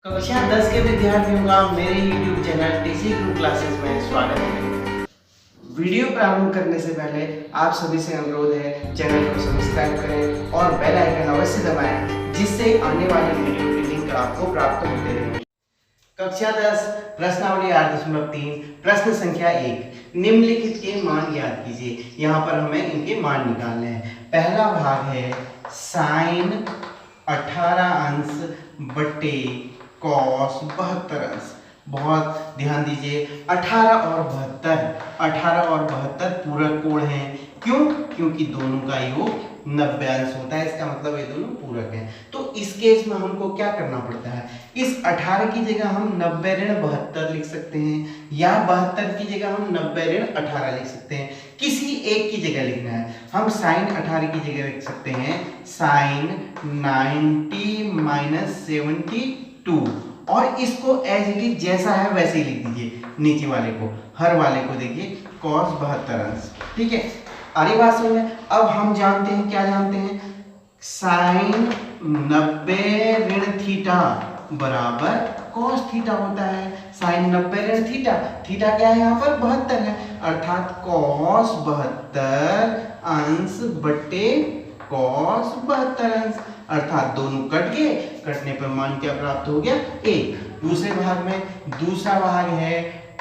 कक्षा 10 के विद्यार्थियों का मेरे YouTube channel TC group classes में स्वागत है। वीडियो प्रारंभ करने से पहले आप सभी से अनुरोध है चैनल को सब्सक्राइब करें और बेल आइकन अवश्य दबाएं जिससे आने वाली वीडियो की लिंक आपको प्राप्त होते रहे। कक्षा 10 प्रश्नावली 8.3 प्रश्न संख्या 1 निम्नलिखित के मान याद कीजिए। यहाँ पर हमें इनके मान निकालने हैं। पहला भाग है साइन 18 अंश बटे कॉस 72 अंश। बहुत ध्यान दीजिए, 18 और 72 पूरक कोण हैं। क्यों? क्योंकि दोनों का योग 90 अंश होता है। इसका मतलब ये दोनों पूरक हैं। तो इस केस में हमको क्या करना पड़ता है? इस 18 की जगह हम 90 ऋण 72 लिख सकते हैं, या 72 की जगह हम 90 ऋण 18 लिख सकते हैं। किसी एक की जगह लिखना है। हम साइन 18 की जगह लिख सकते हैं साइन 90 माइनस 72, और इसको एज इट इज जैसा है वैसे ही लिख दीजिए। नीचे वाले को, हर वाले को देखिए कॉस 72 अंश। ठीक है, अरे बात समझ में। अब हम जानते हैं, क्या जानते हैं? साइन 90 ऋण थीटा बराबर कॉस थीटा होता है। साइन 90 ऋण थीटा, थीटा क्या है यहाँ पर? 72 है, अर्थात कॉस 72 अंश बटे कॉस 72 अंश, अर्थात दोनों कट गए। कटने पर मान क्या प्राप्त हो गया? 1। दूसरे भाग में, दूसरा भाग है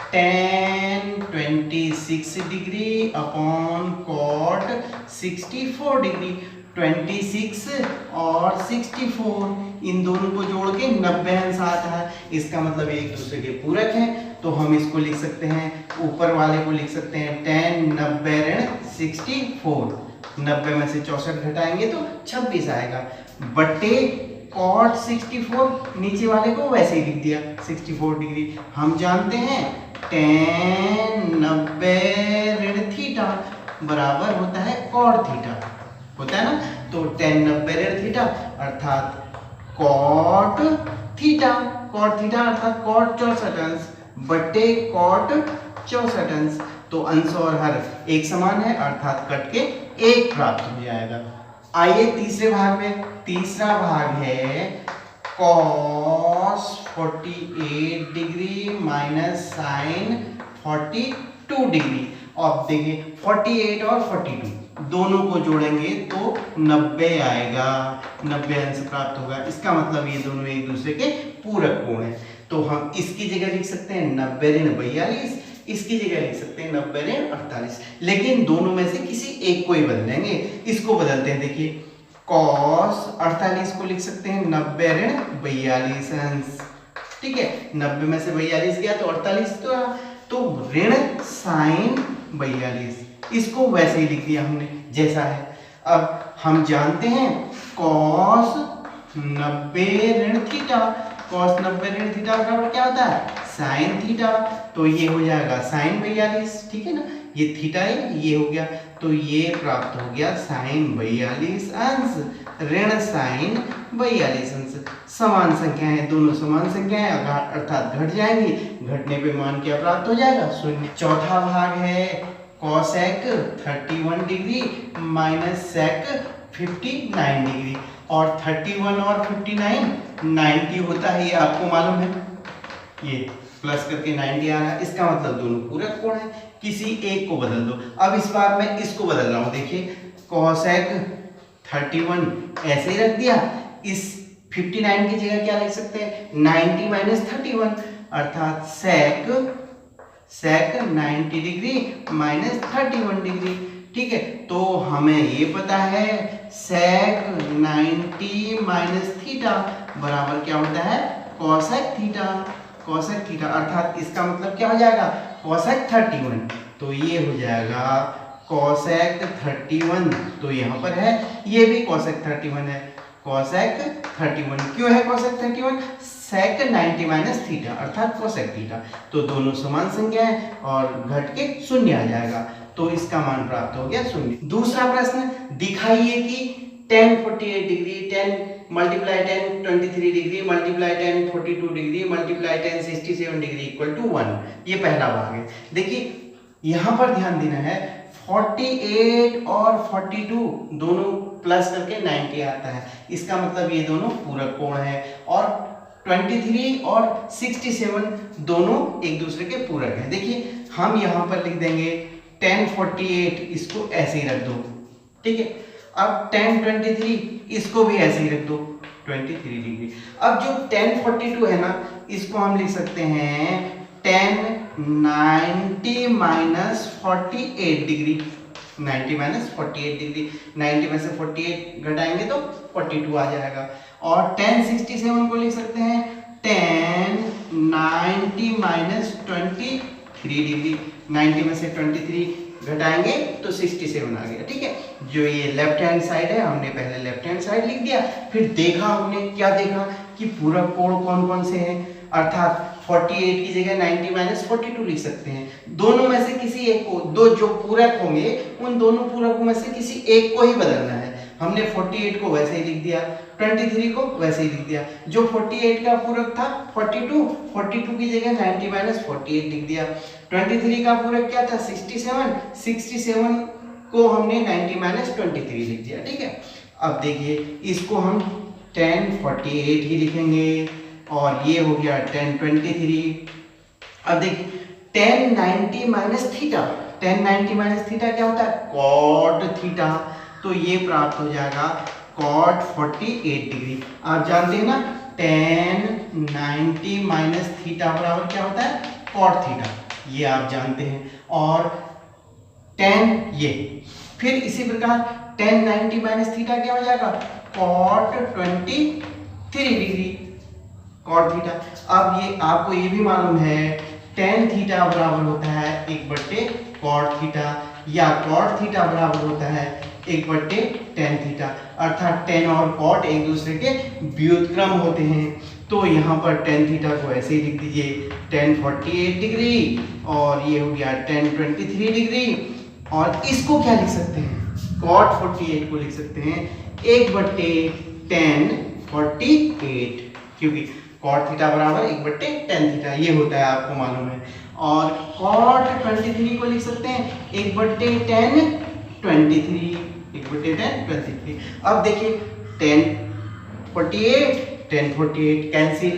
tan 26 degree upon cot 64 degree. 26 और 64 इन दोनों को जोड़ के 90 अंश आता है। इसका मतलब एक दूसरे के पूरक हैं। तो हम इसको लिख सकते हैं, ऊपर वाले को लिख सकते हैं tan 90 ऋण 64। 90 में से 64 घटाएंगे तो 26 आएगा, बटे कॉट 64, नीचे वाले को वैसे ही लिख दिया 64 डिग्री। हम जानते हैं tan 90 ऋण थीटा बराबर होता है कॉट थीटा, होता है ना। तो tan 90 ऋण थीटा अर्थात कॉट थीटा, कॉट थीटा अर्थात कॉट 64 अंश बटे कॉट 64 अंश। तो अंश और हर एक समान है, अर्थात कट के 1 प्राप्त हो जाएगा। आइए तीसरे भाग में। तीसरा भाग है cos 48 degree minus sine 42 degree. अब देखिए 48 और 42 दोनों को जोड़ेंगे तो 90 आएगा, 90 अंश प्राप्त होगा। इसका मतलब ये दोनों एक दूसरे के पूरक कोण हैं। तो हम इसकी जगह लिख सकते हैं 90 ऋण 42, इसकी जगह लिख सकते हैं 90 ऋण 48, लेकिन दोनों में से किसी एक को ही बदलेंगे। इसको बदलते हैं, देखिए कॉस 48 को लिख सकते हैं 90 ऋण 42 अंश। ठीक है, 90 में से 42 गया तो 48 तो ऋण साइन 42, इसको वैसे ही लिख दिया हमने जैसा है। अब हम जानते हैं कॉस 90 ऋण थीटा, कॉस 90 ऋण थीटा बराबर क्या होता है? Sine theta. तो ये हो जाएगा साइन 42, ठीक है ना, ये थीटा है, ये हो गया, तो ये प्राप्त हो गया साइन 42 अंश ऋण साइन 42 अंश। समान संख्या है, दोनों समान संख्या है, अर्थात घट जाएंगी। घटने पे मान क्या प्राप्त हो जाएगा? 0। चौथा भाग है cosec 31 degree minus sec 59 degree. और 31 और 59 90 होता है, ये आपको मालूम है। ये प्लस करके 90 आ रहा है, इसका मतलब दोनों पूरक कोण है। किसी एक को बदल दो। अब इस बार मैं इसको बदल रहा हूं, देखिए कॉसेक 31 ऐसे ही रख दिया। इस 59 की जगह क्या लिख सकते हैं? 90 माइनस 31, अर्थात सेक 90 डिग्री माइनस 31 डिग्री। ठीक है, तो हमें ये पता है सेक 90 माइनस थीटा बराबर क्या होता है? Cosec theta. कॉसेक थीटा अर्थात इसका मतलब क्या हो जाएगा? कॉसेक 31। तो ये हो जाएगा कॉसेक 31, तो यहाँ पर है, ये भी कॉसेक 31 है। कॉसेक 31 क्यों है कॉसेक 31? सेक 90 माइनस थीटा अर्थात कॉसेक थीटा। तो दोनों समान संख्या है और घट के 0 आ जाएगा, तो इसका मान प्राप्त हो गया 0। दूसरा प्रश्न, दिखाइए कि tan 48 degree, tan multiply tan 23 degree multiply tan 42 degree multiply tan 67 degree equal to 1। ये पहला भाग है। देखिए यहाँ पर ध्यान देना है, 48 और 42 दोनों प्लस करके 90 आता है। इसका मतलब ये दोनों पूरक कोण है। और 23 और 67 दोनों एक दूसरे के पूरक हैं। देखिए हम यहाँ पर लिख देंगे tan 48, इसको ऐसे ही रख दो, ठीक है। अब tan 23 इसको भी ऐसे ही रख दो 23 डिग्री। अब जो tan 42 है ना, इसको हम लिख सकते हैं tan 90 minus 48 degree. 90 minus 48 degree, 90 में से 48 घटाएंगे तो 42 आ जाएगा। और tan 67 को लिख सकते हैं tan 90 माइनस 23 डिग्री, 90 में से 23 घटाएंगे तो 67 आ गया, ठीक है। जो ये लेफ्ट हैंड साइड है, हमने पहले लेफ्ट हैंड साइड लिख दिया, फिर देखा हमने क्या देखा कि पूरक कोण कौन कौन से हैं, अर्थात 48 की जगह 90 माइनस 42 लिख सकते हैं। दोनों में से किसी एक को, दो जो पूरक होंगे उन दोनों पूरकों में से किसी एक को ही बदलना है। हमने 48 को वैसे ही लिख दिया, 23 को वैसे ही लिख दिया। जो 48 का पूरक था 42 की जगह 90 माइनस 48 लिख दिया। 23 का पूरक क्या था 67 को हमने 90 माइनस 23 लिख दिया, ठीक है। अब देखिए इसको हम tan 48 ही लिखेंगे और ये हो गया tan 23। अब देखिए tan 90 minus theta, tan 90 minus theta क्या होता है cot थीटा, तो ये प्राप्त हो जाएगा cot 48 डिग्री। आप जानते हैं ना tan 90 माइनस थीटा बराबर क्या होता है cot थीटा, ये आप जानते हैं। और tan ये, फिर इसी प्रकार tan 90 माइनस थीटा क्या हो जाएगा cot 23 डिग्री, cot थीटा। अब ये आपको ये भी मालूम है tan थीटा बराबर होता है 1/cot थीटा, या cot थीटा बराबर होता है 1/tan थीटा, अर्थात tan और cot एक दूसरे के व्युत्क्रम होते हैं। तो यहाँ पर tan थीटा को ऐसे ही लिख दीजिए tan 48 डिग्री, और ये हो गया tan 23 डिग्री। और इसको क्या लिख सकते हैं cot 48 को लिख सकते हैं 1/tan 48, क्योंकि cot थीटा बराबर 1/tan थीटा, ये होता है आपको मालूम है। और cot 23 को लिख सकते हैं 1/tan 23, 1/tan 23। अब देखिए tan 48 कैंसिल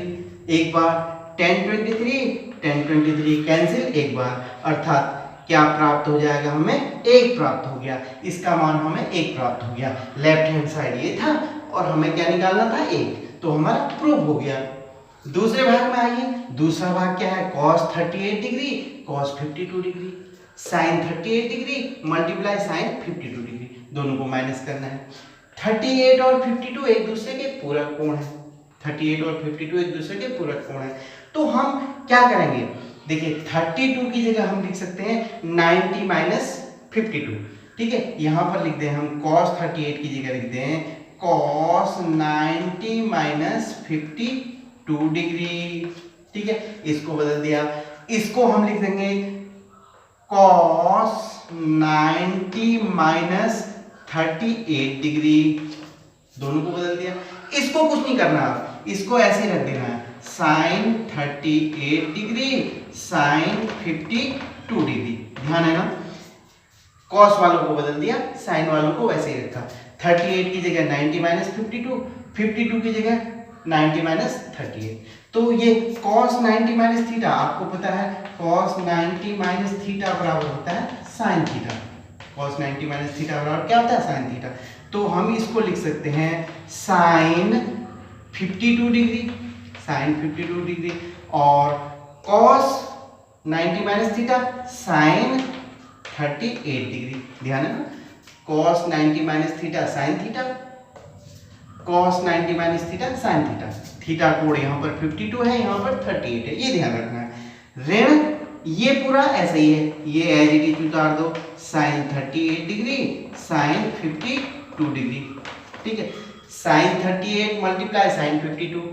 एक बार, tan 23 कैंसिल एक बार, अर्थात क्या प्राप्त हो जाएगा हमें 1 प्राप्त हो गया। इसका मान हमें 1 प्राप्त हो गया। लेफ्ट हैंड साइड ये था और हमें क्या निकालना था 1, तो हमारा प्रूव हो गया। दूसरे भाग में आइए, दूसरा भाग क्या है cos 38 degree cos 52 degree sin 38 degree multiply sin 52 degree, दोनों को माइनस करना है। 38 और 52 एक दूसरे के पूरक कोण है, 38 और 52 एक दूसरे के पूरक कोण है। तो हम क्या करेंगे, देखिए 32 की जगह हम लिख सकते हैं 90 माइनस 52, ठीक है। यहाँ पर लिख दें हम cos 38 की जगह लिख दें cos 90 माइनस 52 डिग्री, ठीक है। इसको बदल दिया, इसको हम लिख देंगे cos 90 माइनस 38 डिग्री, दोनों को बदल दिया। इसको कुछ नहीं करना, इसको ऐसे ही रख देना है sin 38 डिग्री sin 52 डिग्री, ध्यान है ना। cos वालों को बदल दिया, sin वालों को वैसे ही रखा। 38 की जगह 90 माइनस 52 की जगह 90 माइनस 38। तो ये cos 90 माइनस थीटा आपको पता है cos 90 माइनस थीटा बराबर होता है sin theta, cos 90 minus theta बराबर क्या होता है sin थीटा। तो हम इसको लिख सकते हैं sin 52 डिग्री और cos 90 minus theta sin 38 degree, ध्यान है ना। cos 90 minus theta sin theta, cos 90 minus theta sin theta. Theta कोण यहाँ पर 52 है, यहाँ पर 38 है, ये ध्यान रखना है। ऋण ये पूरा ऐसे ही है, ये एज इट इज उतार दो sin 38 डिग्री sin 52 डिग्री, ठीक है। sin 38 multiply sin 52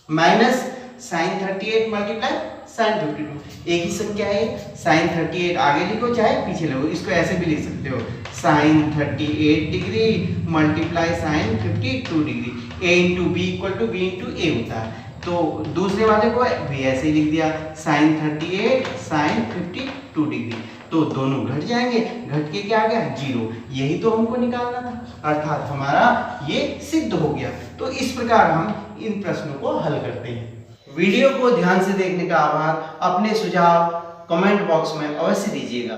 minus sin 38 multiply sin 52, एक ही संख्या है। sin 38 आगे लिखो चाहे पीछे लिखो, इसको ऐसे भी लिख सकते हो sin 38 degree multiply sin 52 degree, a into B equal to B into A होता है। तो दूसरे वाले को भी ऐसे ही लिख दिया sin 38 sin 52 डिग्री, तो दोनों घट जाएंगे, घट के क्या आ गया 0, यही तो हमको निकालना था, अर्थात हमारा ये सिद्ध हो गया। तो इस प्रकार हम इन प्रश्नों को हल करते हैं। वीडियो को ध्यान से देखने का आभार। अपने सुझाव कमेंट बॉक्स में अवश्य दीजिएगा।